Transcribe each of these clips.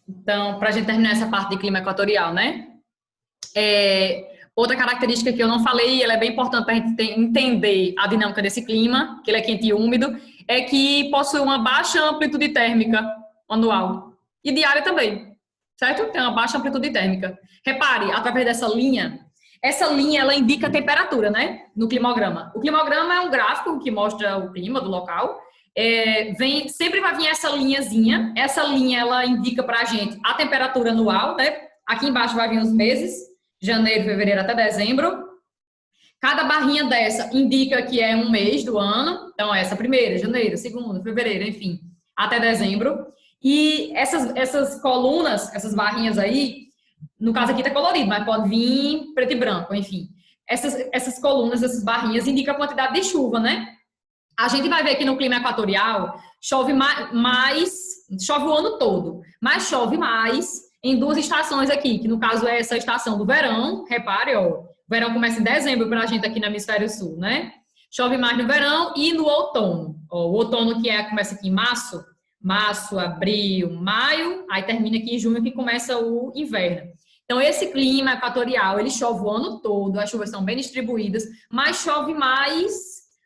Então, para a gente terminar essa parte de clima equatorial, né? Outra característica que eu não falei, ela é bem importante para a gente entender a dinâmica desse clima, que ele é quente e úmido, é que possui uma baixa amplitude térmica anual e diária também, certo? Tem uma baixa amplitude térmica. Repare, através dessa linha, essa linha ela indica a temperatura, né? No climograma. O climograma é um gráfico que mostra o clima do local. Sempre vai vir essa linhazinha. Essa linha ela indica para a gente a temperatura anual, né? Aqui embaixo vai vir os meses, janeiro, fevereiro até dezembro. Cada barrinha dessa indica que é um mês do ano. Então, essa primeira, janeiro, segunda, fevereiro, enfim, até dezembro. E essas colunas, essas barrinhas aí, no caso aqui tá colorido, mas pode vir preto e branco, enfim. Essas colunas, essas barrinhas indicam a quantidade de chuva, né? A gente vai ver que no clima equatorial chove mais, chove o ano todo, mas chove mais em duas estações aqui, que no caso é essa estação do verão. Repare, ó, o verão começa em dezembro para a gente aqui no hemisfério sul, né? Chove mais no verão e no outono. Ó, o outono que começa aqui em março, abril, maio, aí termina aqui em junho que começa o inverno. Então, esse clima equatorial, ele chove o ano todo, as chuvas são bem distribuídas, mas chove mais,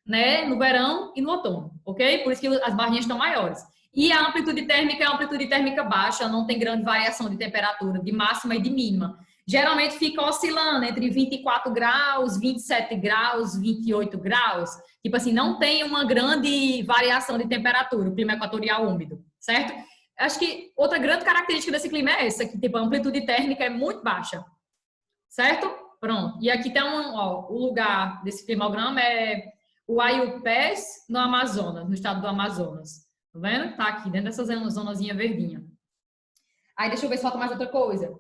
né, no verão e no outono, ok? Por isso que as barrinhas estão maiores. E a amplitude térmica é uma amplitude térmica baixa, não tem grande variação de temperatura, de máxima e de mínima. Geralmente fica oscilando entre 24 graus, 27 graus, 28 graus. Tipo assim, não tem uma grande variação de temperatura, o clima equatorial úmido, certo? Acho que outra grande característica desse clima é essa, que tipo, a amplitude térmica é muito baixa, certo? Pronto. E aqui tem o lugar desse climograma é o Aiupés, no Amazonas, no estado do Amazonas. Tá vendo? Tá aqui, dentro dessa zonazinha verdinha. Aí deixa eu ver se falta mais outra coisa.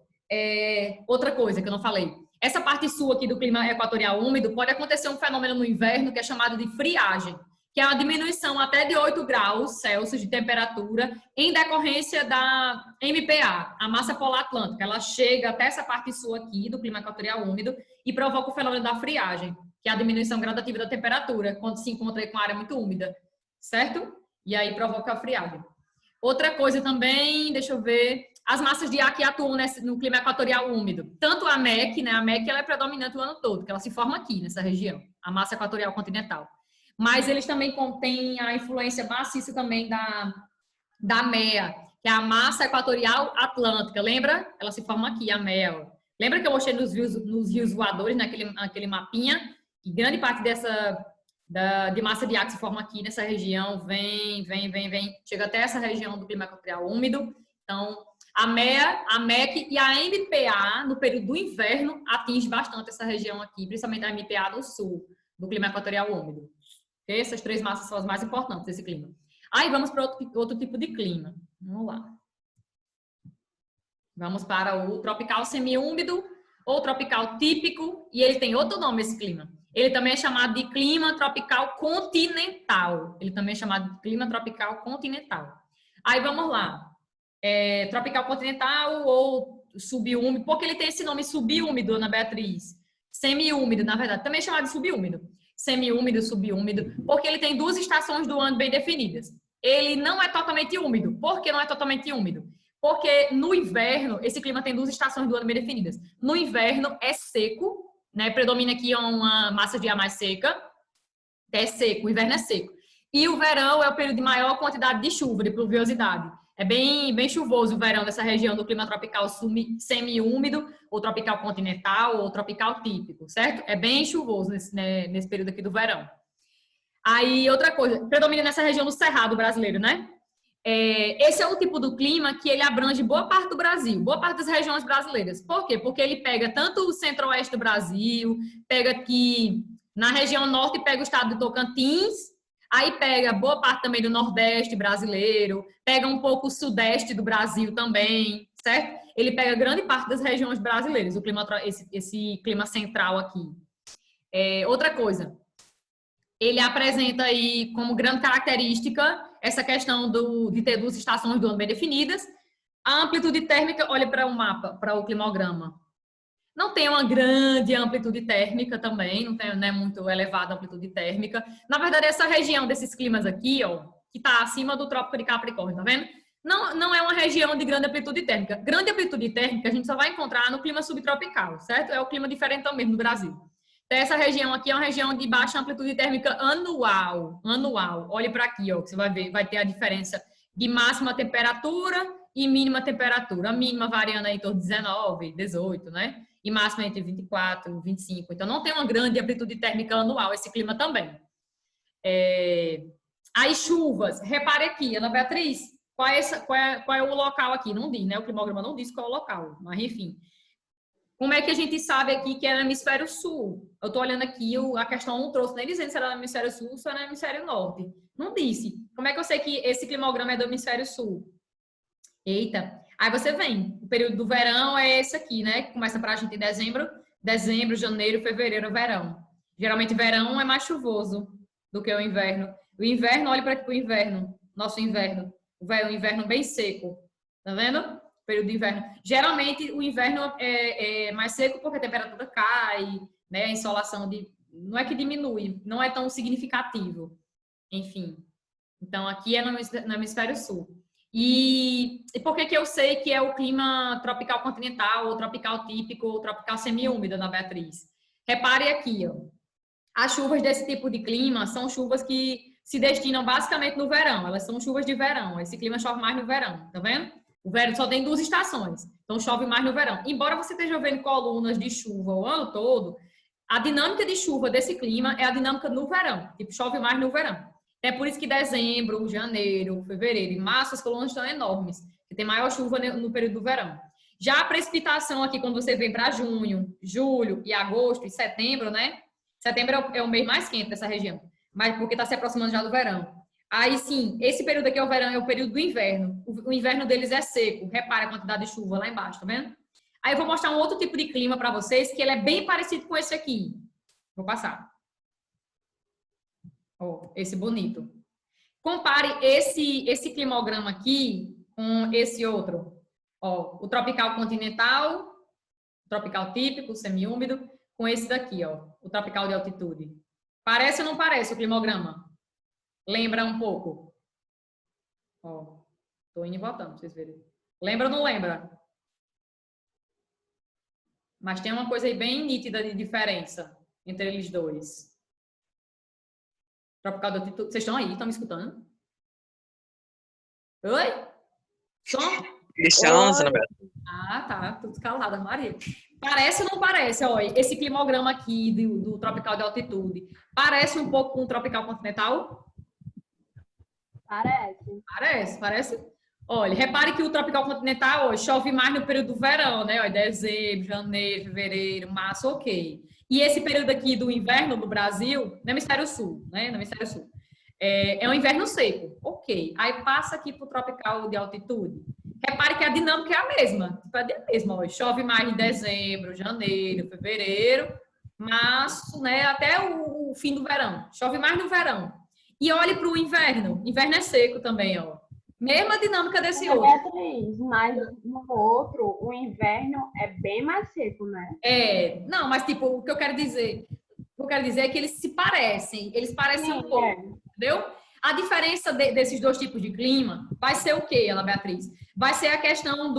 Outra coisa que eu não falei. Essa parte sul aqui do clima equatorial úmido pode acontecer um fenômeno no inverno que é chamado de friagem, que é uma diminuição até de 8 graus Celsius de temperatura em decorrência da MPA, a massa polar atlântica. Ela chega até essa parte sul aqui do clima equatorial úmido e provoca o fenômeno da friagem, que é a diminuição gradativa da temperatura quando se encontra com a área muito úmida, certo? E aí provoca a friagem. Outra coisa também, deixa eu ver, as massas de ar que atuam no clima equatorial úmido. Tanto a MEC, né? A MEC ela é predominante o ano todo, que ela se forma aqui nessa região, a massa equatorial continental. Mas eles também contêm a influência maciça também da MEA, que é a massa equatorial atlântica. Lembra? Ela se forma aqui, a MEA. Lembra que eu mostrei nos rios voadores, naquele mapinha? E grande parte de massa de ar que se forma aqui nessa região vem, chega até essa região do clima equatorial úmido. Então, a MEA, a MEC e a MPA, no período do inverno, atinge bastante essa região aqui, principalmente a MPA no sul, do clima equatorial úmido. Okay? Essas três massas são as mais importantes desse clima. Aí vamos para outro tipo de clima. Vamos lá. Vamos para o tropical semiúmido ou tropical típico, e ele tem outro nome, esse clima. Ele também é chamado de clima tropical continental. Ele também é chamado de clima tropical continental. Aí vamos lá. Tropical continental ou subúmido, porque ele tem esse nome subúmido, Ana Beatriz. Semiúmido, na verdade, também é chamado de subúmido. Semiúmido, subúmido, porque ele tem duas estações do ano bem definidas. Ele não é totalmente úmido. Por que não é totalmente úmido? Porque no inverno, esse clima tem duas estações do ano bem definidas. No inverno é seco, né? Predomina aqui uma massa de ar mais seca. É seco, o inverno é seco. E o verão é o período de maior quantidade de chuva, de pluviosidade. É bem chuvoso o verão nessa região do clima tropical semi-úmido, ou tropical continental, ou tropical típico, certo? É bem chuvoso nesse período aqui do verão. Aí, outra coisa, predomina nessa região do Cerrado brasileiro, né? Esse é o tipo do clima que ele abrange boa parte do Brasil, boa parte das regiões brasileiras. Por quê? Porque ele pega tanto o centro-oeste do Brasil, pega aqui na região norte, pega o estado do Tocantins, aí pega boa parte também do nordeste brasileiro, pega um pouco o sudeste do Brasil também, certo? Ele pega grande parte das regiões brasileiras, esse clima central aqui. Outra coisa, ele apresenta aí como grande característica essa questão de ter duas estações do ano bem definidas. A amplitude térmica, olha para o mapa, para o climograma. Não tem uma grande amplitude térmica também, não é muito elevada a amplitude térmica. Na verdade, essa região desses climas aqui, ó, que está acima do Trópico de Capricórnio, tá vendo? Não é uma região de grande amplitude térmica. Grande amplitude térmica a gente só vai encontrar no clima subtropical, certo? É o clima diferentão mesmo no Brasil. Então, essa região aqui é uma região de baixa amplitude térmica anual. Anual. Olhe para aqui, ó, que você vai ver, vai ter a diferença de máxima temperatura e mínima temperatura. A mínima variando aí em torno de 19, 18, né? E máxima entre 24 e 25. Então, não tem uma grande amplitude térmica anual esse clima também. As chuvas, repare aqui, Ana Beatriz, qual é o local aqui? Não diz, né? O climograma não diz qual é o local, mas enfim. Como é que a gente sabe aqui que é no hemisfério sul? Eu estou olhando aqui, a questão não trouxe nem dizendo se era no hemisfério sul ou se era no hemisfério norte. Não disse. Como é que eu sei que esse climograma é do hemisfério sul? Eita. Aí você vem. O período do verão é esse aqui, né? Que começa para a gente em dezembro, janeiro, fevereiro, verão. Geralmente verão é mais chuvoso do que o inverno. O inverno, olha para aqui para o inverno. Nosso inverno. O inverno bem seco. Tá vendo? Período de inverno. Geralmente o inverno é mais seco porque a temperatura cai, né? A insolação não é que diminui, não é tão significativo. Enfim. Então aqui é no hemisfério sul. E por que eu sei que é o clima tropical continental, ou tropical típico, ou tropical semiúmido, Ana Beatriz? Repare aqui, ó. As chuvas desse tipo de clima são chuvas que se destinam basicamente no verão. Elas são chuvas de verão. Esse clima chove mais no verão, tá vendo? O verão só tem 2 estações, então chove mais no verão. Embora você esteja vendo colunas de chuva o ano todo, a dinâmica de chuva desse clima é a dinâmica no verão. Tipo, chove mais no verão. É por isso que dezembro, janeiro, fevereiro e março as colunas estão enormes, que tem maior chuva no período do verão. Já a precipitação aqui, quando você vem para junho, julho e agosto e setembro, né? Setembro é o mês mais quente dessa região, mas porque está se aproximando já do verão. Aí sim, esse período aqui é o verão, é o período do inverno. O inverno deles é seco. Repare a quantidade de chuva lá embaixo, tá vendo? Aí eu vou mostrar um outro tipo de clima para vocês, que ele é bem parecido com esse aqui. Vou passar. Ó, esse bonito. Compare esse climograma aqui com esse outro. Ó, o tropical continental, o tropical típico, o semiúmido, com esse daqui, ó, o tropical de altitude. Parece ou não parece o climograma? Lembra um pouco? Ó, tô indo e voltando pra vocês verem. Lembra ou não lembra? Mas tem uma coisa aí bem nítida de diferença entre eles dois. Tropical de altitude. Vocês estão aí? Estão me escutando? Oi? Som? Cristiano, Ah, tá. Tudo calada, Maria. Parece ou não parece? Olha, esse climograma aqui do tropical de altitude. Parece um pouco com o tropical continental? Parece. Olha, repare que o tropical continental ó, chove mais no período do verão, né? Ó, dezembro, janeiro, fevereiro, março, ok. E esse período aqui do inverno no Brasil, no hemisfério sul, né? No hemisfério sul. É um inverno seco, ok. Aí passa aqui para o tropical de altitude. Repare que a dinâmica é a mesma. É a mesma, ó. Chove mais em dezembro, janeiro, fevereiro, março, né? Até o fim do verão. Chove mais no verão. E olhe para o inverno. Inverno é seco também, ó. Mesma dinâmica desse outro. Beatriz, mas no outro, o inverno é bem mais seco, né? Não, mas tipo, o que eu quero dizer é que eles se parecem. Eles parecem um pouco, entendeu? A diferença desses dois tipos de clima vai ser o quê, Ana Beatriz? Vai ser a questão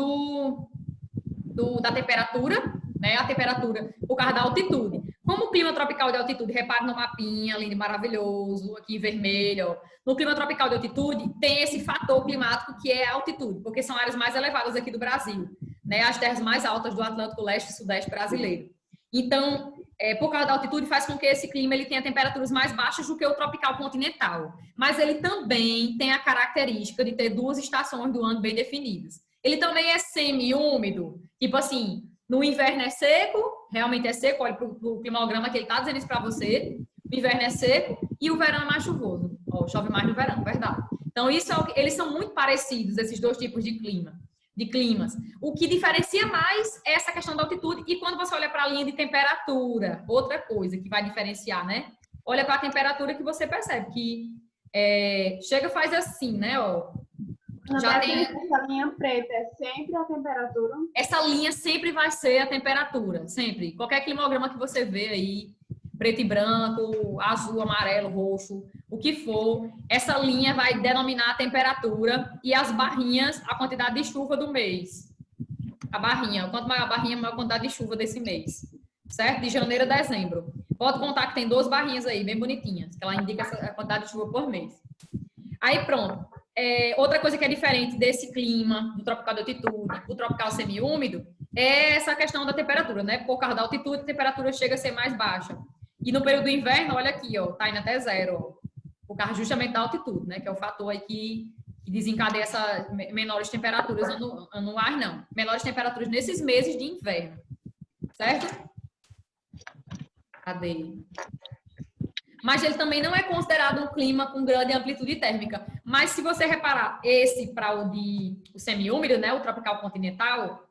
da temperatura, né? A temperatura por causa da altitude. Como o clima tropical de altitude, repare no mapinha, lindo, maravilhoso, aqui em vermelho, ó. No clima tropical de altitude, tem esse fator climático que é a altitude, porque são áreas mais elevadas aqui do Brasil, né? As terras mais altas do Atlântico Leste e Sudeste brasileiro. Então, por causa da altitude, faz com que esse clima ele tenha temperaturas mais baixas do que o tropical continental. Mas ele também tem a característica de ter 2 estações do ano bem definidas. Ele também é semi-úmido, tipo assim, no inverno é seco, realmente é seco, olha para o climograma que ele está dizendo isso para você, o inverno é seco e o verão é mais chuvoso. Ó, chove mais no verão, verdade. Então, eles são muito parecidos, esses dois tipos de climas. O que diferencia mais é essa questão da altitude e quando você olha para a linha de temperatura, outra coisa que vai diferenciar, né? Olha para a temperatura que você percebe que chega faz assim, né? Ó, já tem essa linha preta, é sempre a temperatura? Essa linha sempre vai ser a temperatura, sempre. Qualquer climograma que você vê aí, preto e branco, azul, amarelo, roxo, o que for, essa linha vai denominar a temperatura e as barrinhas, a quantidade de chuva do mês. A barrinha, quanto maior a barrinha, maior a quantidade de chuva desse mês. Certo? De janeiro a dezembro. Pode contar que tem 2 barrinhas aí, bem bonitinhas, que ela indica a quantidade de chuva por mês. Aí pronto. Outra coisa que é diferente desse clima, do tropical de altitude, do tropical semiúmido, é essa questão da temperatura, né? Por causa da altitude, a temperatura chega a ser mais baixa. E no período do inverno, olha aqui, ó, tá indo até 0, ó, por causa justamente da altitude, né? Que é o fator aí que desencadeia essas menores temperaturas anuais, não. Menores temperaturas nesses meses de inverno. Certo? Cadê? Mas ele também não é considerado um clima com grande amplitude térmica. Mas se você reparar, esse para o semiúmido, né, o tropical continental,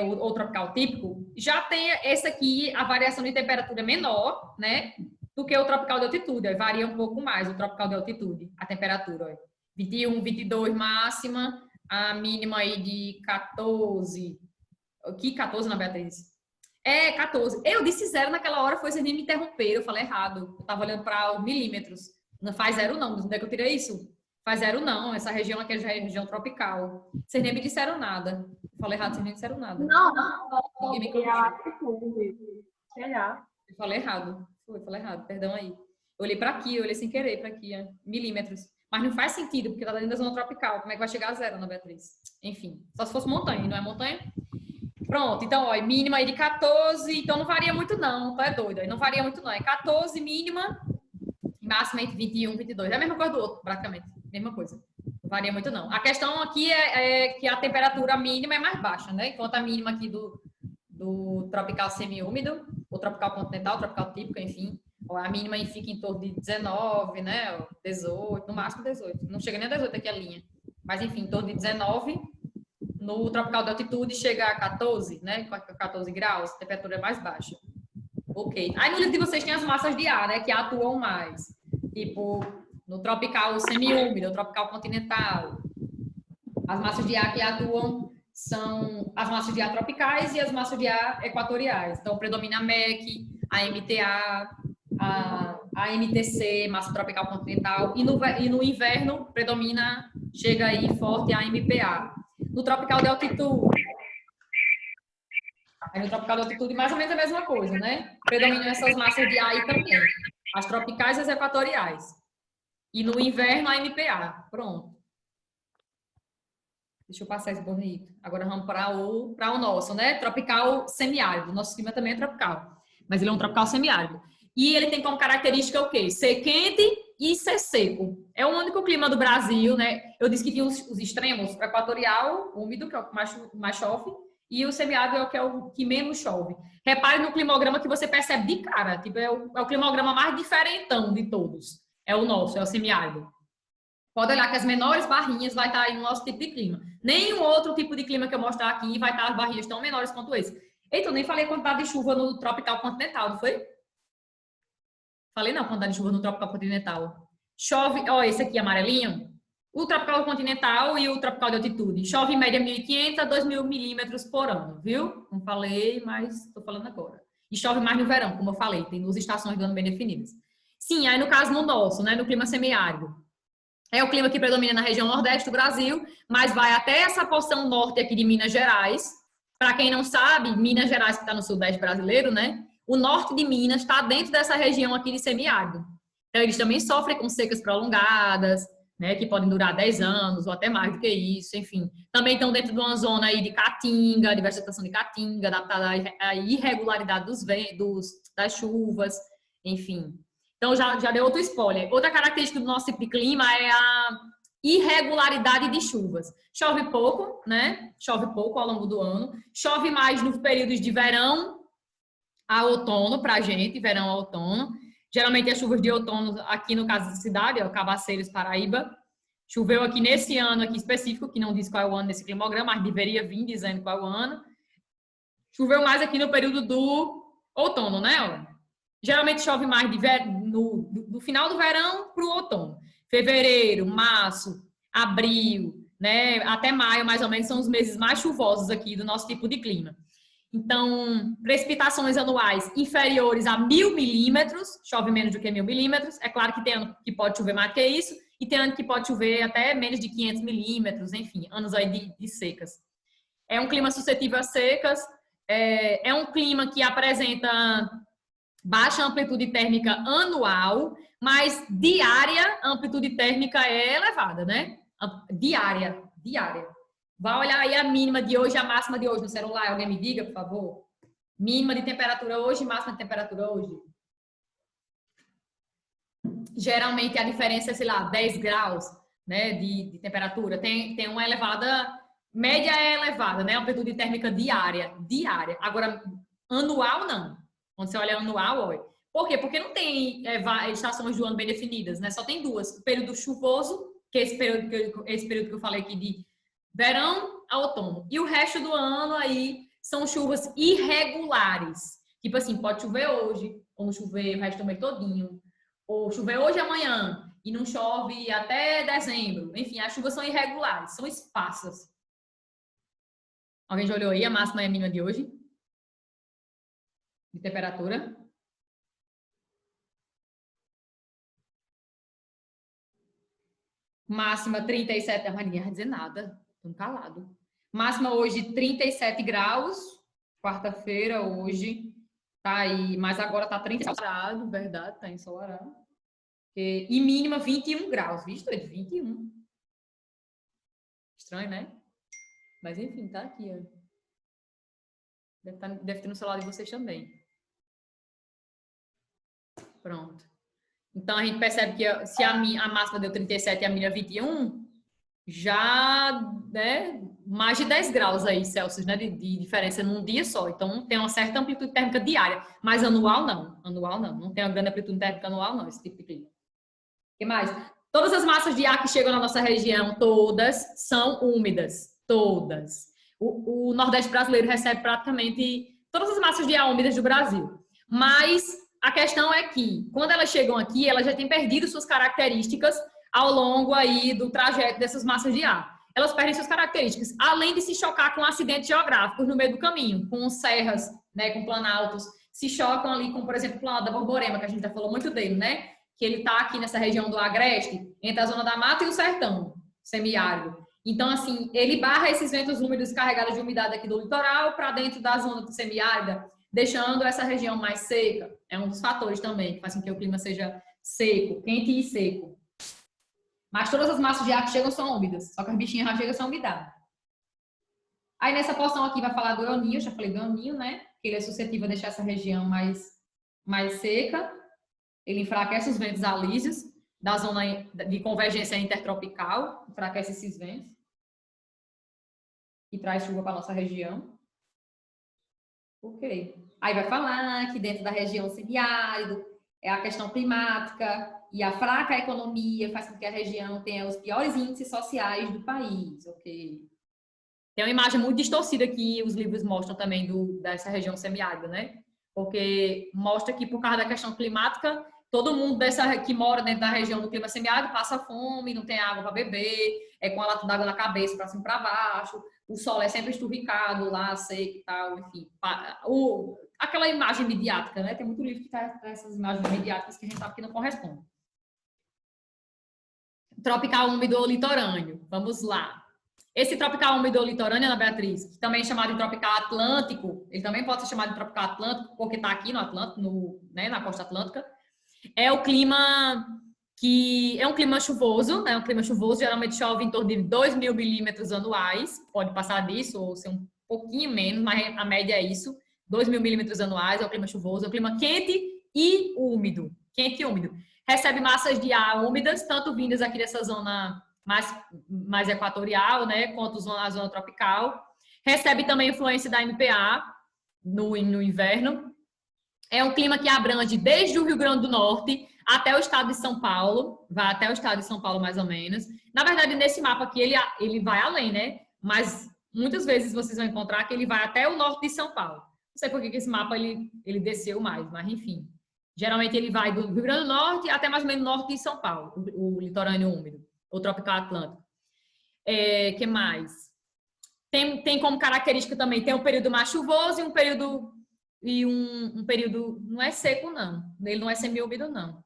o tropical típico, já tem esse aqui, a variação de temperatura menor, né, do que o tropical de altitude. Varia um pouco mais o tropical de altitude, a temperatura. Ó. 21, 22 máxima, a mínima aí de 14. Aqui 14 na Beatriz. 14. Eu disse 0 naquela hora, vocês nem me interromperam, eu falei errado. Eu tava olhando para os milímetros. Não faz 0 não, onde é que eu tirei isso? Faz 0 não, essa região aqui já é região tropical. Vocês nem me disseram nada. Eu falei errado, vocês nem disseram nada. Não, ninguém me corrigiu. Sei lá. Eu falei errado. Eu falei errado, perdão aí. Eu olhei para aqui, eu olhei sem querer para aqui, milímetros. Mas não faz sentido, porque tá dentro da zona tropical. Como é que vai chegar a 0 na Beatriz? Enfim, só se fosse montanha, não é montanha? Pronto, então, ó, mínima aí de 14, então não varia muito não, tu é doido, aí não varia muito não, é 14 mínima, máxima entre 21 e 22, é a mesma coisa do outro, praticamente, mesma coisa, não varia muito não. A questão aqui é que a temperatura mínima é mais baixa, né, enquanto a mínima aqui do tropical semiúmido, o tropical continental, o tropical típico, enfim, ó, a mínima aí fica em torno de 19, né, 18, no máximo 18, não chega nem a 18 aqui a linha, mas enfim, em torno de 19. No tropical de altitude chega a 14, né? 14 graus, a temperatura é mais baixa. Ok. Aí no livro de vocês tem as massas de ar, né? Que atuam mais. Tipo, no tropical semiúmido, no tropical continental. As massas de ar que atuam são as massas de ar tropicais e as massas de ar equatoriais. Então, predomina a MEC, a MTA, a MTC, massa tropical continental. E no inverno, predomina, chega aí forte a MPA. No tropical de altitude. Aí no tropical de altitude, mais ou menos a mesma coisa, né? Predominam essas massas de ar aí também. As tropicais e as equatoriais. E no inverno, a MPA. Pronto. Deixa eu passar esse bonito. Agora vamos para o nosso, né? Tropical semiárido. Nosso clima também é tropical. Mas ele é um tropical semiárido. E ele tem como característica o quê? Ser quente e ser seco. É o único clima do Brasil, né? Eu disse que tinha os extremos, o equatorial, úmido, que é o que mais chove, e o semiárido, que é o que menos chove. Repare no climograma que você percebe de cara. Tipo, é o climograma mais diferentão de todos. É o nosso, é o semiárido. Pode olhar que as menores barrinhas vai estar aí no nosso tipo de clima. Nenhum outro tipo de clima que eu mostrar aqui vai estar as barrinhas tão menores quanto esse. Eita, eu nem falei a quantidade de chuva no tropical continental, não foi? Falei não, quantidade de chuva no tropical continental. Chove, ó, esse aqui amarelinho, o tropical continental e o tropical de altitude. Chove em média 1.500 a 2.000 milímetros por ano, viu? Não falei, mas estou falando agora. E chove mais no verão, como eu falei, tem 2 estações do ano bem definidas. Sim, aí no caso no nosso, né, no clima semiárido. É o clima que predomina na região nordeste do Brasil, mas vai até essa porção norte aqui de Minas Gerais. Para quem não sabe, Minas Gerais, que está no sudeste brasileiro, né? O norte de Minas está dentro dessa região aqui de semiárido. Então, eles também sofrem com secas prolongadas, né, que podem durar 10 anos ou até mais do que isso, enfim. Também estão dentro de uma zona aí de caatinga, de vegetação de caatinga, adaptada à irregularidade das chuvas, enfim. Então, já deu outro spoiler. Outra característica do nosso tipo de clima é a irregularidade de chuvas. Chove pouco, né? Chove pouco ao longo do ano. Chove mais nos períodos de verão a outono pra gente, verão a outono. Geralmente as chuvas de outono aqui no caso da cidade, ó, Cabaceiros, Paraíba. Choveu aqui nesse ano aqui específico, que não diz qual é o ano desse climograma, mas deveria vir dizendo qual é o ano. Choveu mais aqui no período do outono, né? Ó. Geralmente chove mais do final do verão para o outono. Fevereiro, março, abril, né? Até maio, mais ou menos, são os meses mais chuvosos aqui do nosso tipo de clima. Então, precipitações anuais inferiores a 1.000 milímetros, chove menos do que 1.000 milímetros. É claro que tem ano que pode chover mais que isso, e tem ano que pode chover até menos de 500 milímetros, enfim, anos aí de secas. É um clima suscetível a secas, é um clima que apresenta baixa amplitude térmica anual, mas diária a amplitude térmica é elevada, né? Diária. Vai olhar aí a mínima de hoje e a máxima de hoje no celular. Alguém me diga, por favor? Mínima de temperatura hoje, máxima de temperatura hoje. Geralmente a diferença é, sei lá, 10 graus, né, de temperatura. Tem uma elevada, média é elevada, né? Amplitude térmica diária. Agora, anual, não. Quando você olha anual, olha. Por quê? Porque não tem estações do ano bem definidas, né? Só tem duas. O período chuvoso, que é esse período que eu falei aqui de verão a outono. E o resto do ano aí são chuvas irregulares. Tipo assim, pode chover hoje, ou não chover o resto do mês todinho. Ou chover hoje e amanhã, e não chove até dezembro. Enfim, as chuvas são irregulares, são esparsas. Alguém já olhou aí a máxima e a mínima de hoje? De temperatura? Máxima 37, mas ninguém vai dizer nada. Estão calado. Máxima hoje 37 graus, quarta-feira hoje. Tá aí, mas agora tá 30 ensolarado, verdade, tá ensolarado. E mínima 21 graus, visto? 21. Estranho, né? Mas enfim, tá aqui, ó. Deve ter no celular de vocês também. Pronto. Então a gente percebe que se a máxima deu 37 e a mínima 21, já, né, mais de 10 graus aí Celsius, né, de diferença num dia só. Então tem uma certa amplitude térmica diária, mas anual não. Não tem uma grande amplitude térmica anual não, esse tipo de clima. O que mais? Todas as massas de ar que chegam na nossa região, todas são úmidas. Todas. O Nordeste brasileiro recebe praticamente todas as massas de ar úmidas do Brasil. Mas a questão é que, quando elas chegam aqui, elas já têm perdido suas características ao longo aí do trajeto dessas massas de ar. Elas perdem suas características, além de se chocar com acidentes geográficos no meio do caminho, com serras, né, com planaltos, se chocam ali com, por exemplo, o Planalto da Borborema, que a gente já falou muito dele, né? Que ele está aqui nessa região do Agreste, entre a zona da mata e o sertão semiárido. Então, assim, ele barra esses ventos úmidos carregados de umidade aqui do litoral para dentro da zona semiárida, deixando essa região mais seca. É um dos fatores também que faz com que o clima seja seco, quente e seco. Mas todas as massas de ar que chegam são úmidas, só que as bichinhas já chegam são umidade. Aí nessa porção aqui vai falar do El Niño, já falei do El Niño, né? Que ele é suscetível a deixar essa região mais seca. Ele enfraquece os ventos alísios da zona de convergência intertropical, enfraquece esses ventos e traz chuva para a nossa região. Ok. Aí vai falar que dentro da região semiárido é a questão climática e a fraca economia faz com que a região tenha os piores índices sociais do país, ok? Tem uma imagem muito distorcida que os livros mostram também dessa região semiárida, né? Porque mostra que por causa da questão climática, todo mundo que mora dentro da região do clima semiárido passa fome, não tem água para beber, é com a lata d'água na cabeça para cima e para baixo, o sol é sempre esturricado lá, seco e tal, enfim. Aquela imagem midiática, né? Tem muito livro que traz essas imagens midiáticas que a gente sabe que não correspondem. Tropical úmido litorâneo, vamos lá. Esse tropical úmido litorâneo, Ana Beatriz, que também é chamado de tropical atlântico, ele também pode ser chamado de tropical atlântico, porque está aqui no Atlântico, né, na costa atlântica. É o clima que é um clima chuvoso, né? Um clima chuvoso, geralmente chove em torno de 2.000 milímetros anuais, pode passar disso ou ser um pouquinho menos, mas a média é isso, 2.000 milímetros anuais, é o clima chuvoso, é o clima quente e úmido, recebe massas de ar úmidas, tanto vindas aqui dessa zona mais equatorial, né, quanto a zona tropical, recebe também influência da MPA no inverno. É um clima que abrange desde o Rio Grande do Norte até o estado de São Paulo, vai até o estado de São Paulo mais ou menos. Na verdade, nesse mapa aqui, ele vai além, né? Mas muitas vezes vocês vão encontrar que ele vai até o norte de São Paulo. Não sei por que esse mapa ele desceu mais, mas enfim. Geralmente ele vai do Rio Grande do Norte até mais ou menos norte de São Paulo, o litorâneo úmido, o tropical atlântico. Que mais? Tem como característica também, tem um período mais chuvoso e um período, não é seco não, ele não é semiúmido não.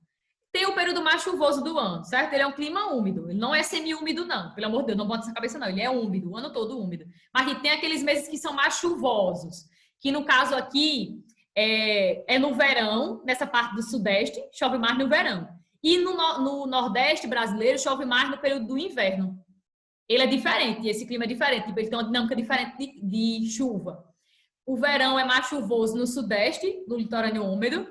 Tem o período mais chuvoso do ano, certo? Ele é um clima úmido, ele não é semiúmido não, pelo amor de Deus, não bota essa cabeça não, ele é úmido, o ano todo úmido. Mas tem aqueles meses que são mais chuvosos, que no caso aqui é no verão, nessa parte do sudeste, chove mais no verão. E no nordeste brasileiro chove mais no período do inverno. Ele é diferente, esse clima é diferente, ele tem uma dinâmica diferente de chuva. O verão é mais chuvoso no sudeste, no litorâneo úmido.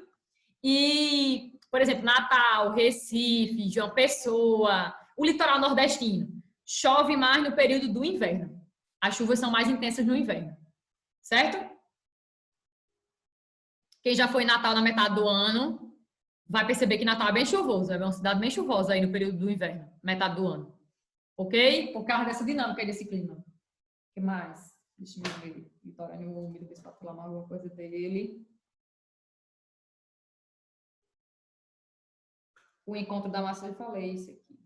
E, por exemplo, Natal, Recife, João Pessoa, o litoral nordestino, chove mais no período do inverno. As chuvas são mais intensas no inverno. Certo? Quem já foi em Natal na metade do ano, vai perceber que Natal é bem chuvoso. É uma cidade bem chuvosa aí no período do inverno, metade do ano. Ok? Por causa dessa dinâmica aí desse clima. O que mais? Deixa eu ver. Litorâneo úmido, ver se pode falar mais alguma coisa dele. O encontro da massa, eu falei isso aqui.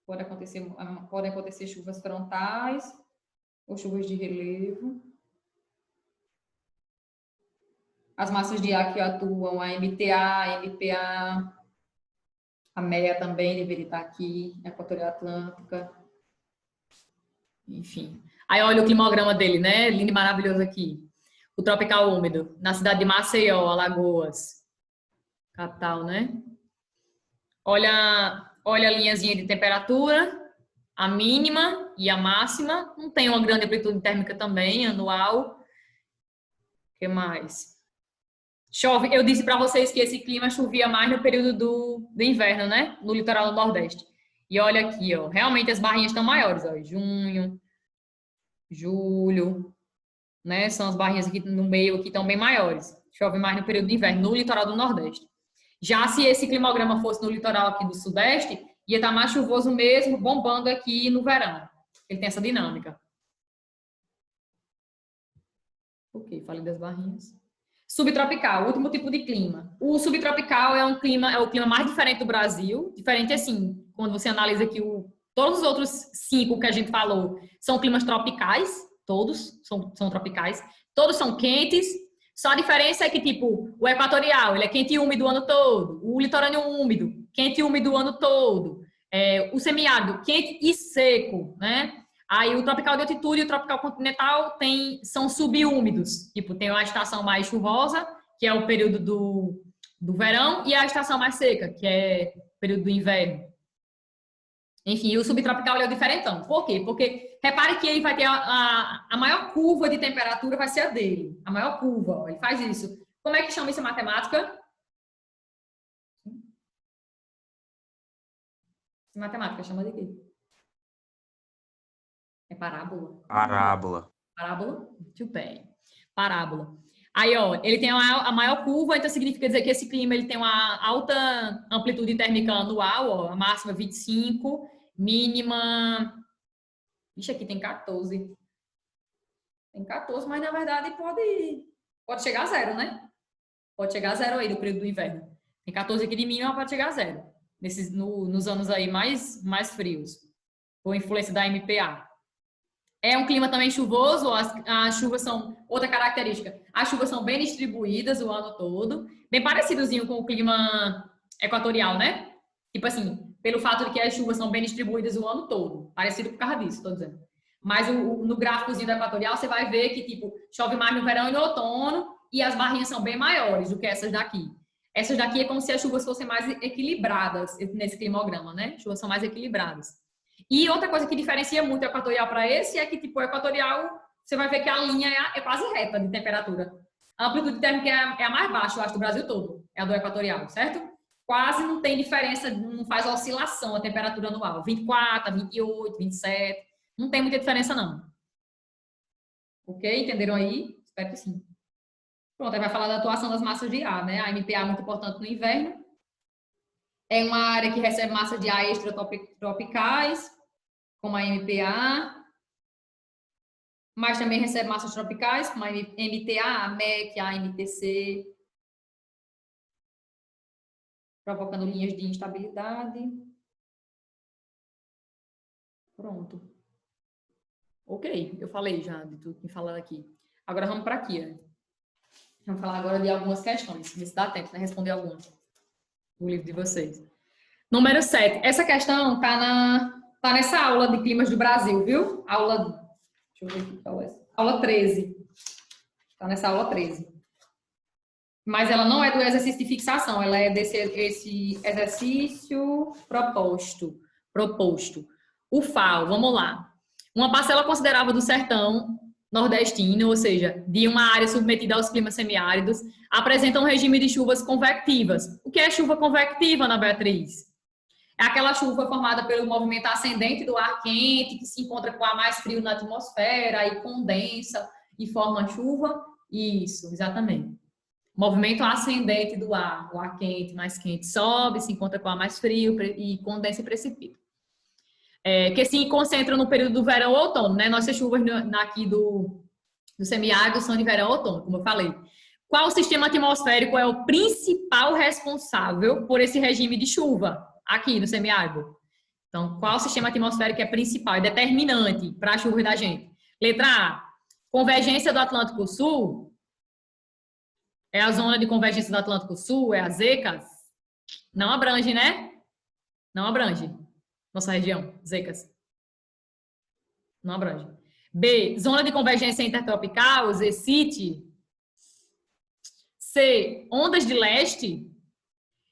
Podem acontecer chuvas frontais ou chuvas de relevo. As massas de ar que atuam, a MTA, a MPA, a MEA também deveria estar aqui, a Equatorial Atlântica. Enfim. Aí olha o climograma dele, né? Lindo e maravilhoso aqui. O tropical úmido, na cidade de Maceió, Alagoas. Capital, né? Olha a linhazinha de temperatura, a mínima e a máxima. Não tem uma grande amplitude térmica também, anual. O que mais? Chove. Eu disse para vocês que esse clima chovia mais no período do inverno, né? No litoral do Nordeste. E olha aqui, ó. Realmente as barrinhas estão maiores, ó. Junho, julho, né? São as barrinhas aqui no meio aqui estão bem maiores. Chove mais no período de inverno, no litoral do Nordeste. Já se esse climograma fosse no litoral aqui do Sudeste, ia estar mais chuvoso mesmo, bombando aqui no verão. Ele tem essa dinâmica. Ok, falei das barrinhas. Subtropical, último tipo de clima. O subtropical é o clima mais diferente do Brasil. Diferente assim, quando você analisa aqui todos os outros 5 que a gente falou são climas tropicais, todos são tropicais. Todos são quentes. Só a diferença é que, tipo, o equatorial, ele é quente e úmido o ano todo. O litorâneo úmido, quente e úmido o ano todo. O semiárido, quente e seco, né? Aí o tropical de altitude e o tropical continental são subúmidos. Tipo, tem a estação mais chuvosa, que é o período do verão, e a estação mais seca, que é o período do inverno. Enfim, o subtropical é o diferentão. Por quê? Porque repare que ele vai ter a maior curva de temperatura vai ser a dele. A maior curva, ó, ele faz isso. Como é que chama isso em matemática? Em matemática, chama de quê? É parábola? Parábola. Parábola? Muito bem. Parábola. Aí, ó, ele tem a maior curva, então significa dizer que esse clima ele tem uma alta amplitude térmica anual, ó, a máxima 25, mínima... Ixi, aqui tem 14. Tem 14, mas na verdade pode chegar a zero, né? Pode chegar a zero aí no período do inverno. Tem 14 aqui de mínima, pode chegar a zero. Nos anos aí mais frios. Por influência da MPA. É um clima também chuvoso, as chuvas são outra característica. As chuvas são bem distribuídas o ano todo, bem parecidozinho com o clima equatorial, né? Tipo assim, pelo fato de que as chuvas são bem distribuídas o ano todo, parecido por causa disso, tô dizendo. Mas no gráficozinho do equatorial você vai ver que tipo chove mais no verão e no outono e as barrinhas são bem maiores do que essas daqui. Essas daqui é como se as chuvas fossem mais equilibradas nesse climograma, né? As chuvas são mais equilibradas. E outra coisa que diferencia muito o equatorial para esse é que, tipo, o equatorial, você vai ver que a linha é quase reta de temperatura. A amplitude térmica é a mais baixa, eu acho, do Brasil todo. É a do equatorial, certo? Quase não tem diferença, não faz oscilação a temperatura anual. 24, 28, 27. Não tem muita diferença, não. Ok? Entenderam aí? Espero que sim. Pronto, aí vai falar da atuação das massas de ar, né? A MPA é muito importante no inverno. É uma área que recebe massas de ar extratropicais, como a MPA, mas também recebe massas tropicais, como a MTA, a MEC, a MTC, provocando linhas de instabilidade. Pronto. Ok, eu falei já de tudo que me falando aqui. Agora vamos para aqui, né? Vamos falar agora de algumas questões. Ver se dá tempo, né? Responder algumas do livro de vocês. Número 7. Essa questão tá nessa aula de climas do Brasil, viu? Deixa eu ver aqui qual é. Aula 13. Tá nessa aula 13. Mas ela não é do exercício de fixação, ela é esse exercício proposto. O FAO, vamos lá. Uma parcela considerável do sertão nordestino, ou seja, de uma área submetida aos climas semiáridos, apresenta um regime de chuvas convectivas. O que é chuva convectiva, Ana Beatriz? É aquela chuva formada pelo movimento ascendente do ar quente, que se encontra com o ar mais frio na atmosfera e condensa e forma chuva. Isso, exatamente. Movimento ascendente do ar, o ar quente, mais quente, sobe, se encontra com o ar mais frio e condensa e precipita. Que se concentram no período do verão ou outono, né? Nossas chuvas aqui do semiárido são de verão ou outono, como eu falei. Qual o sistema atmosférico é o principal responsável por esse regime de chuva aqui no semiárido? Então, qual o sistema atmosférico é principal, é determinante para a chuva da gente? Letra A, convergência do Atlântico Sul. É a zona de convergência do Atlântico Sul, é as ECAS. Não abrange, né? Não abrange. Nossa região, ZECAS. Não abrange. B, zona de convergência intertropical, ZCIT. C, ondas de leste.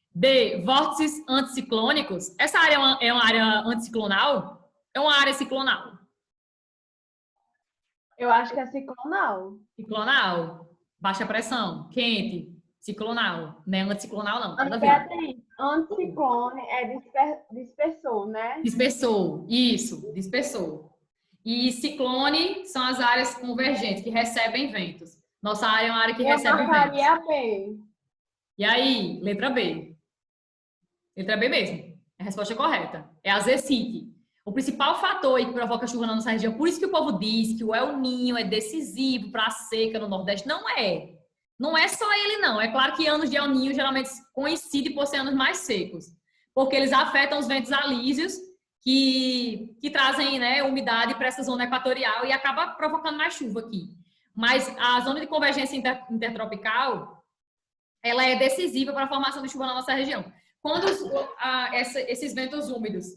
D, vórtices anticiclônicos. Essa área é uma área anticiclonal? É uma área ciclonal. Eu acho que é ciclonal. Ciclonal. Baixa pressão, quente, ciclonal. Não é anticiclonal, não. Nada a ver. Beatriz, anticiclone é dispersor, né? Dispersou, isso, dispersou. E ciclone são as áreas convergentes, que recebem ventos. Nossa área é uma área que recebe ventos. Eu marcaria B. E aí, letra B. Letra B mesmo. É a resposta correta. É a ZCIT. O principal fator aí que provoca chuva na nossa região, por isso que o povo diz que o El Niño é decisivo para a seca no Nordeste. Não é. Não é só ele, não. É claro que anos de El Niño geralmente coincidem por ser anos mais secos, porque eles afetam os ventos alísios que trazem, né, umidade para essa zona equatorial e acaba provocando mais chuva aqui. Mas a zona de convergência intertropical, ela é decisiva para a formação de chuva na nossa região. Quando esses ventos úmidos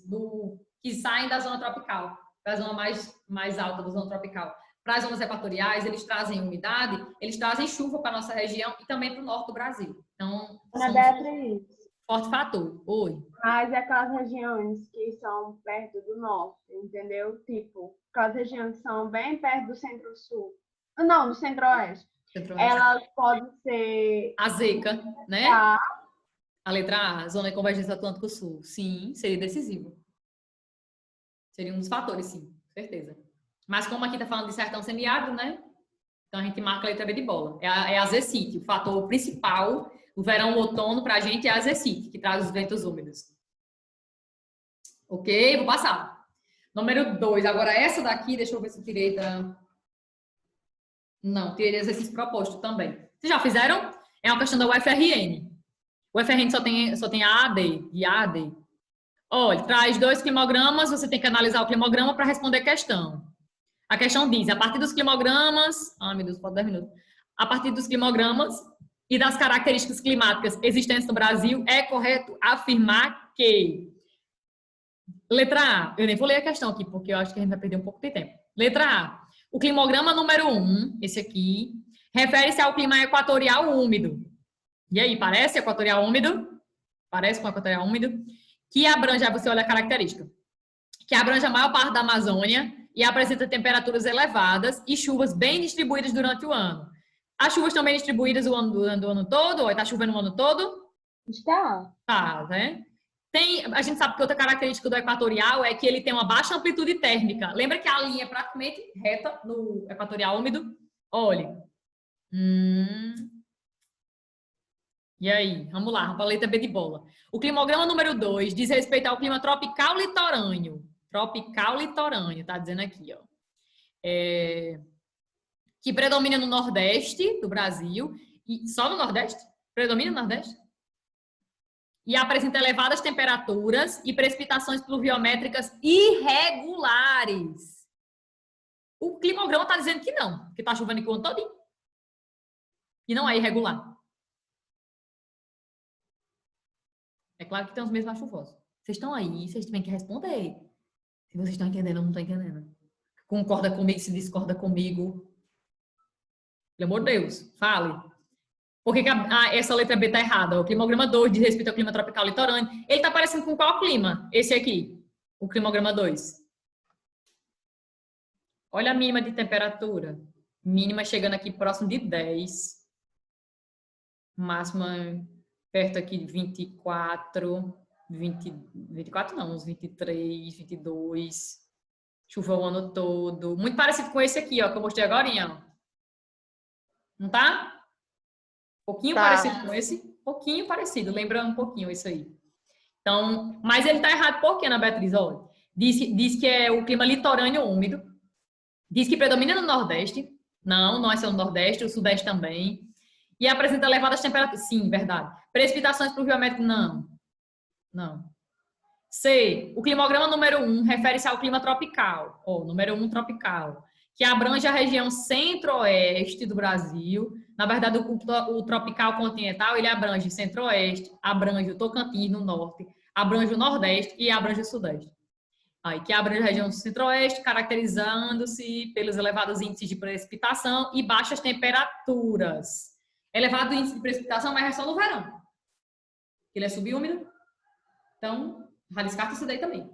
que saem da zona tropical, da zona mais alta da zona tropical, para as zonas equatoriais, eles trazem umidade, eles trazem chuva para a nossa região e também para o norte do Brasil. Então, Ana Beatriz, forte fator. Oi. mas é aquelas regiões que são perto do norte, entendeu? Tipo, aquelas regiões que são bem perto do centro-sul. Não, do centro-oeste. Elas podem ser... A ZECA, né? A letra A, Zona de Convergência Atlântico-Sul. Sim, seria decisivo. Seria um dos fatores, sim, com certeza. Mas como aqui está falando de sertão semiárido, né? Então a gente marca a letra B de bola. É a ZCIT. O fator principal do verão e outono para a gente é a ZCIT, que traz os ventos úmidos. Ok? Vou passar. Número 2. Agora essa daqui, deixa eu ver se eu tirei da... Não, tirei exercício proposto também. Vocês já fizeram? É uma questão da UFRN. O UFRN só tem A, D e A, D. Olha, traz 2 climogramas, você tem que analisar o climograma para responder a questão. A questão diz, a partir dos climogramas... Ai, meu Deus, pode 10 minutos. A partir dos climogramas e das características climáticas existentes no Brasil, é correto afirmar que... Letra A. Eu nem vou ler a questão aqui, porque eu acho que a gente vai perder um pouco de tempo. Letra A. O climograma número 1, esse aqui, refere-se ao clima equatorial úmido. E aí, parece equatorial úmido? Parece com equatorial úmido? Que abrange, aí você olha a característica, que abrange a maior parte da Amazônia e apresenta temperaturas elevadas e chuvas bem distribuídas durante o ano. As chuvas estão bem distribuídas durante o ano todo? Está chovendo o ano todo? Está. Tá, né? A gente sabe que outra característica do equatorial é que ele tem uma baixa amplitude térmica. Lembra que a linha é praticamente reta no equatorial úmido? Olha. E aí? Vamos lá, para a letra B de bola. O climograma número 2 diz respeito ao clima tropical litorâneo. Tropical litorâneo, tá dizendo aqui, ó. Que predomina no Nordeste do Brasil. E só no Nordeste? Predomina no Nordeste? E apresenta elevadas temperaturas e precipitações pluviométricas irregulares. O climograma está dizendo que não, porque está chovendo aqui o ano todinho. E não é irregular. É claro que tem os meses mais chuvosos. Vocês estão aí, vocês têm que responder. Se vocês estão entendendo ou não estão entendendo. Concorda comigo, se discorda comigo. Pelo amor de Deus, fale. Por que essa letra B está errada? O climograma 2 diz respeito ao clima tropical litorâneo. Ele está parecendo com qual clima? Esse aqui, o climograma 2. Olha a mínima de temperatura. Mínima chegando aqui próximo de 10. Máxima perto aqui de 24. 24 não, uns 23, 22. Chuva o ano todo. Muito parecido com esse aqui, ó, que eu mostrei agora, ó. Não tá? Um pouquinho parecido com esse. Pouquinho parecido, lembra um pouquinho isso aí. Então, mas ele tá errado por quê, Ana Beatriz? Olha, diz que é o clima litorâneo úmido. Diz que predomina no Nordeste. Não é só no Nordeste, o Sudeste também. E apresenta elevadas temperaturas. Sim, verdade. Precipitações pluviométricas, não. C. O climograma número 1 refere-se ao clima tropical. Número 1 tropical. Que abrange a região centro-oeste do Brasil. Na verdade, o tropical continental, ele abrange centro-oeste, abrange o Tocantins no norte, abrange o nordeste e abrange o sudeste. Aí, que abrange a região centro-oeste, caracterizando-se pelos elevados índices de precipitação e baixas temperaturas. Elevado índice de precipitação, mas é só no verão. Ele é subúmido. Então, já descarta isso daí também.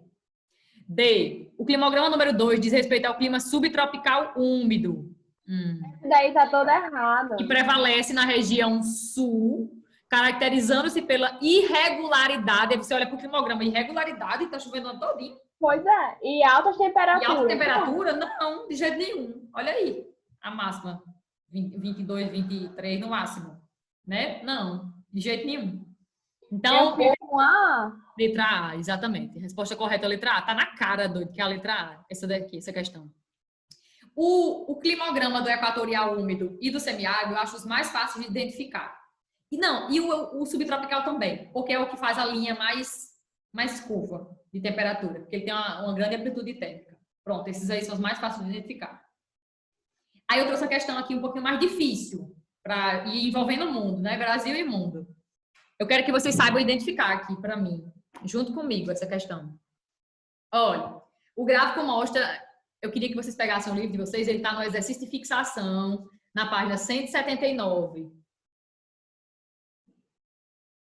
D. O climograma número 2 diz respeito ao clima subtropical úmido. Esse daí tá todo errado. Que prevalece na região sul, caracterizando-se pela irregularidade. Aí você olha para o climograma, irregularidade, está chovendo o ano todinho. Pois é, e altas temperaturas. E alta temperatura? Não, de jeito nenhum. Olha aí, a máxima, 22, 23 no máximo. Né? Não, de jeito nenhum. Então, letra A, exatamente. Resposta correta é a letra A. Tá na cara, doido, que é a letra A. Essa daqui, essa questão. O climograma do equatorial úmido e do semiárido eu acho os mais fáceis de identificar. E o subtropical também, porque é o que faz a linha mais curva de temperatura, porque ele tem uma grande amplitude térmica. Pronto, esses aí são os mais fáceis de identificar. Aí eu trouxe a questão aqui um pouquinho mais difícil, e envolvendo o mundo, né? Brasil e mundo. Eu quero que vocês saibam identificar aqui para mim, junto comigo, essa questão. Olha, o gráfico mostra... Eu queria que vocês pegassem o livro de vocês, ele está no exercício de fixação, na página 179.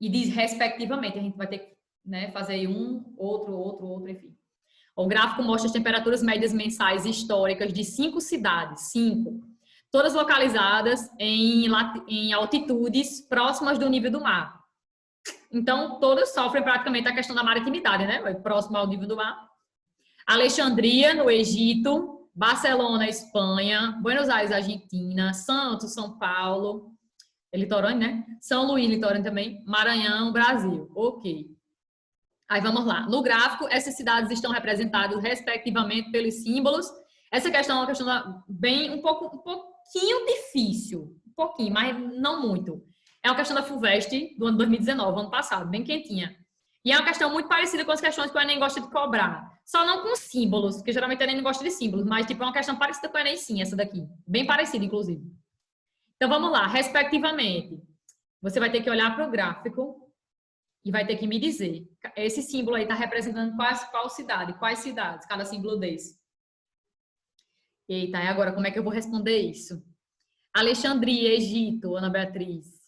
E diz respectivamente, a gente vai ter que, né, fazer aí outro, enfim. O gráfico mostra as temperaturas médias mensais históricas de 5 cidades, 5, todas localizadas em altitudes próximas do nível do mar. Então, todas sofrem praticamente a questão da maritimidade, né? Próximo ao nível do mar. Alexandria, no Egito, Barcelona, Espanha, Buenos Aires, Argentina, Santos, São Paulo, litorâneo, né? São Luís, litorâneo também, Maranhão, Brasil. Ok. Aí vamos lá. No gráfico, essas cidades estão representadas respectivamente pelos símbolos. Essa questão é uma questão um pouquinho difícil. Um pouquinho, mas não muito. É uma questão da FUVEST do ano 2019, ano passado, bem quentinha. E é uma questão muito parecida com as questões que o Enem gosta de cobrar. Só não com símbolos, porque geralmente o Enem não gosta de símbolos, mas tipo, é uma questão parecida com o Enem sim, essa daqui. Bem parecida, inclusive. Então, vamos lá. Respectivamente, você vai ter que olhar para o gráfico e vai ter que me dizer. Esse símbolo aí está representando qual cidade? Quais cidades? Cada símbolo desse. Eita, e agora como é que eu vou responder isso? Alexandria, Egito, Ana Beatriz.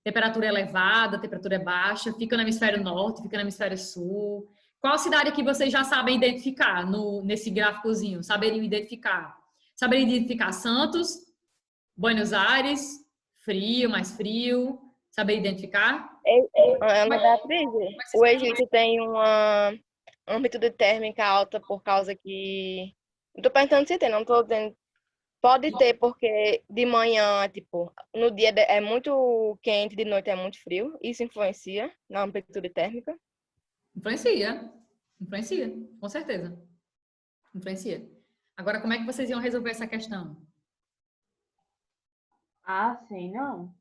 Temperatura elevada, temperatura baixa, fica no hemisfério norte, fica no hemisfério sul. Qual cidade que vocês já sabem identificar nesse gráficozinho? Saberiam identificar? Saberiam identificar Santos, Buenos Aires, frio, mais frio. Saberiam identificar? Ana Beatriz, o Egito tem uma amplitude térmica alta por causa que... Não tô perguntando se tem, não tô dizendo. Pode ter, porque de manhã, tipo, no dia é muito quente, de noite é muito frio. Isso influencia na amplitude térmica? Influencia, com certeza. Influencia. Agora, como é que vocês iam resolver essa questão? Sei não.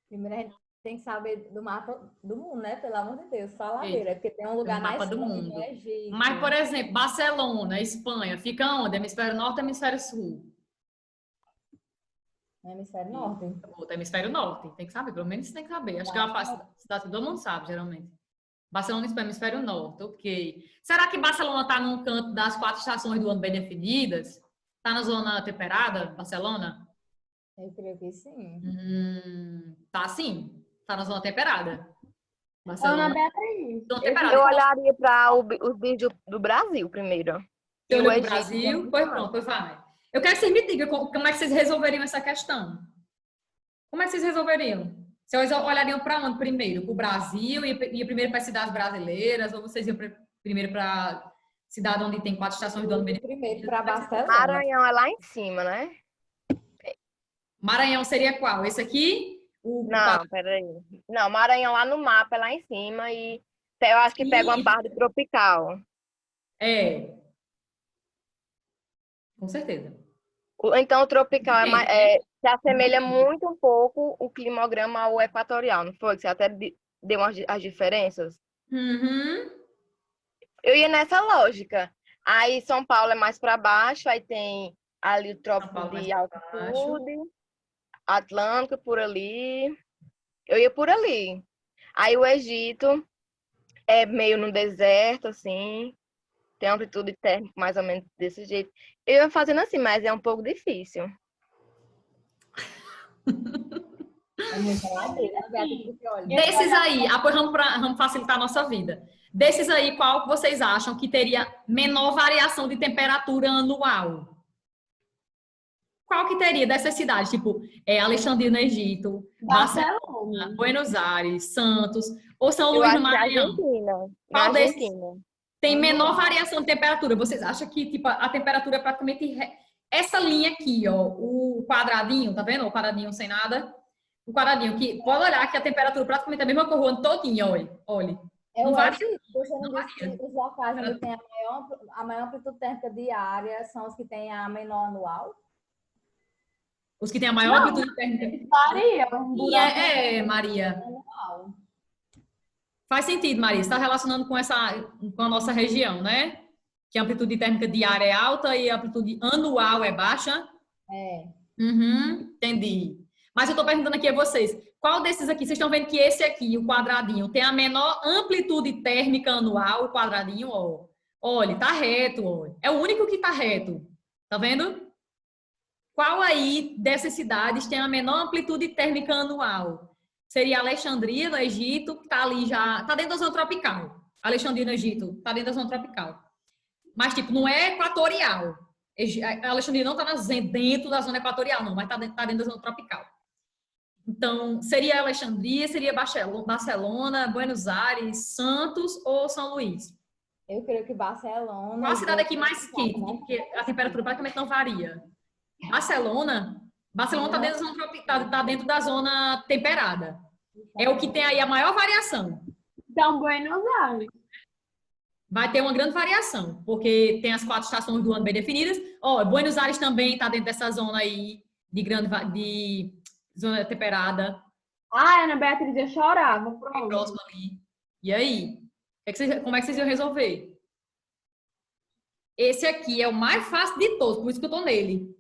Primeiro tem que saber do mapa do mundo, né? Pelo amor de Deus, só ladeira. Porque tem um lugar mapa mais do frio mundo. no Egito. Mas, por exemplo, Barcelona, Espanha, fica onde? Hemisfério Norte ou Hemisfério Sul? No hemisfério norte. Outro hemisfério Norte, tem que saber, pelo menos tem que saber. Acho que é uma cidade que todo mundo sabe, geralmente. Barcelona, Espanha, hemisfério Norte, ok. Será que Barcelona está num canto das 4 estações do ano bem definidas? Está na zona temperada, Barcelona? Eu creio que sim. Tá sim, tá na zona temperada. Ana Barcelona, Beatriz, zona temperada. Eu olharia para os vídeos do Brasil primeiro. Você E o olhou pro Egito Brasil? também. Pois pronto, pois vai. Eu quero que vocês me digam como é que vocês resolveriam essa questão. Como é que vocês resolveriam? Vocês olhariam para onde primeiro? Para o Brasil? Ia primeiro para as cidades brasileiras? Ou vocês iam primeiro para a cidade onde tem 4 estações do ano bem Primeiro para Barcelona. Maranhão é lá em cima, né? Maranhão seria qual? Esse aqui? Não, peraí. Não, Maranhão lá no mapa é lá em cima e eu acho que pega uma parte tropical. É. Com certeza. Então o tropical se assemelha muito um pouco o climograma ao equatorial, não foi? Que você até deu as diferenças? Uhum. Eu ia nessa lógica. Aí São Paulo é mais para baixo, aí tem ali o trópico de altitude, Atlântico por ali. Eu ia por ali. Aí o Egito é meio no deserto, assim. Tem amplitude térmica mais ou menos desse jeito. Eu ia fazendo assim, mas é um pouco difícil. É muita ladeira, Beatriz, olha. Desses aí, vamos facilitar a nossa vida. Desses aí, qual vocês acham que teria menor variação de temperatura anual? Qual que teria dessas cidades? Tipo, Alexandria no Egito, Barcelona, Buenos Aires, Santos, ou São Luís no Maranhão? Qual desses tem menor variação de temperatura? Vocês acham que tipo, a temperatura é praticamente essa linha aqui, ó, o quadradinho, tá vendo? O quadradinho sem nada. O quadradinho que pode olhar que a temperatura praticamente é a mesma cor o ano todinho, olha. Eu Não acho varia. que você não disse que os locais onde tem a maior amplitude térmica diária são os que têm a menor anual? Os que têm a maior amplitude térmica. Varia. Maria. Faz sentido, Maria. Está relacionando com a nossa região, né? Que a amplitude térmica diária é alta e a amplitude anual é baixa. É. Entendi. Mas eu estou perguntando aqui a vocês, qual desses aqui, vocês estão vendo que esse aqui, o quadradinho, tem a menor amplitude térmica anual, o quadradinho, ó. Olha, tá reto, ó. É o único que tá reto. Tá vendo? Qual aí dessas cidades tem a menor amplitude térmica anual? Seria Alexandria, no Egito, que tá ali já, tá dentro da zona tropical. Alexandria, no Egito, tá dentro da zona tropical. Mas, tipo, não é equatorial. Alexandria não tá dentro da zona equatorial, não, mas tá dentro da zona tropical. Então, seria Alexandria, seria Barcelona, Buenos Aires, Santos ou São Luís? Eu creio que Barcelona... Qual a cidade aqui mais quente? Porque a temperatura praticamente não varia. Barcelona tá dentro da zona temperada. É o que tem aí a maior variação. Então, Buenos Aires. Vai ter uma grande variação, porque tem as 4 estações do ano bem definidas. Buenos Aires também está dentro dessa zona aí de zona temperada. Ana Beatriz, eu chorava. Pronto. Próximo ali. E aí? Como é que vocês iam resolver? Esse aqui é o mais fácil de todos, por isso que eu tô nele.